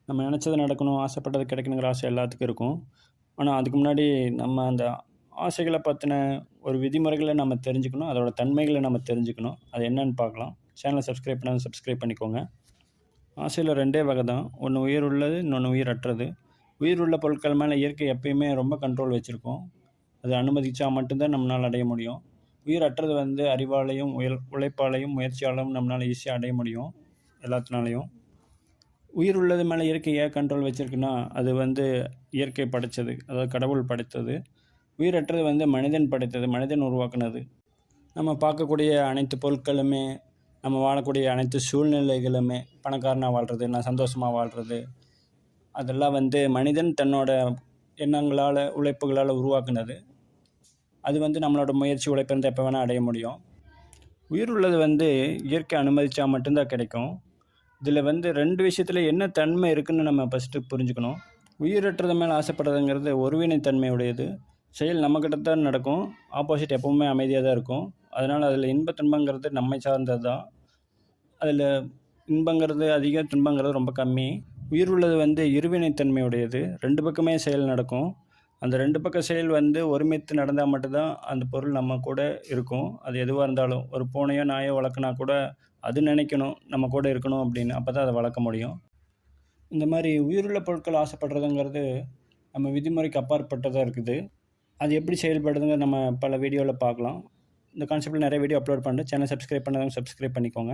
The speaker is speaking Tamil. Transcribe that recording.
நம்ம நினச்சது நடக்கணும், ஆசைப்பட்டது கிடைக்கணுங்கிற ஆசை எல்லாத்துக்கும் இருக்கும். ஆனா, அதுக்கு முன்னாடி நம்ம அந்த ஆசைகள பத்தின ஒரு விதிமுறைகள நம்ம தெரிஞ்சுக்கணும். அதோட தன்மைகள நம்ம தெரிஞ்சுக்கணும். அது என்னன்னு பார்க்கலாம். சேனல சப்ஸ்கிரைப் பண்ணாதவங்க சப்ஸ்கிரைப் பண்ணிக்கோங்க. ஆசையில 2டே வகை தான். ஒண்ணு உயிர் உள்ளது, இன்னொன்னு உயிரற்றது. உயிர் உள்ள பொருட்கள் மேல இயற்கை எப்பயுமே ரொம்ப கண்ட்ரோல் வச்சிருக்கும். அது அனுமதிச்சா மட்டும் தான் நம்மனால அடைய முடியும். உயிரற்றது வந்து அறிவாலயும், உழைப்பாலயும், முயற்சியாலும் நம்மளால ஈஸியா அடைய முடியும். எல்லாத்துனாலயும். உயிர் உள்ளது மேலே இயற்கை ஏன் கண்ட்ரோல் வச்சிருக்குன்னா, அது வந்து இயற்கை படைச்சது. அதாவது கடவுள் படைத்தது. உயிரற்றது வந்து மனிதன் படைத்தது. மனிதன் உருவாக்குனது. நம்ம பார்க்கக்கூடிய அனைத்து பொருட்களுமே, நம்ம வாழக்கூடிய அனைத்து சூழ்நிலைகளுமே, பணக்காரனா வாழ்றது, நான் சந்தோஷமா வாழ்றது, அதெல்லாம் வந்து மனிதன் தன்னோட எண்ணங்களால, உழைப்புகளால உருவாக்குனது. அது வந்து நம்மளோட முயற்சி, உழைப்பு இருந்தா எப்போ வேணா அடைய முடியும். உயிர் உள்ளது வந்து இயற்கை அனுமதிச்சா மட்டும் தான் கிடைக்கும். இதில வந்து 2 விஷயத்துல என்ன தன்மை இருக்குன்னு நம்ம ஃபஸ்ட்டு புரிஞ்சுக்கணும். உயிரற்றது மேல ஆசைப்படுறதுங்கிறது ஒருவினை தன்மை உடையது. செயல் நம்மகிட்ட தான் நடக்கும். ஆப்போசிட் எப்பவுமே அமைதியா தான் இருக்கும். அதனால அதில இன்ப துன்பங்கிறது நம்மை சார்ந்தது தான். அதில இன்பங்கிறது அதிகம், துன்பங்கிறது ரொம்ப கம்மி. உயிர் உள்ளது வந்து இருவினை தன்மை உடையது. 2 பக்கமே செயல் நடக்கும். அந்த 2 பக்க செயல் வந்து ஒருமித்து நடந்தா மட்டும் தான் அந்த பொருள் நம்ம கூட இருக்கும். அது எதுவா இருந்தாலும். ஒரு பூனையோ, நாயோ வளர்க்குனா கூட அது நினைக்கணும், நம்ம கூட இருக்கணும் அப்படின்னு. அப்ப தான் அத வளர்க்க முடியும். இந்த மாரி உயிருள்ள பொருட்கள் ஆசைப்படுறதுங்கிறது நம்ம விதிமுறைக்கு அப்பாற்பட்டதா இருக்குது. அது எப்படி செயல்படுதுங்க நம்ம பல வீடியோல பார்க்கலாம். இந்த கான்செப்ட்ல நெறைய வீடியோ அப்லோட் பண்றேன். சேனல் சப்ஸ்கிரைப் பண்ணாதவங்க சப்ஸ்கிரைப் பண்ணிக்கோங்க.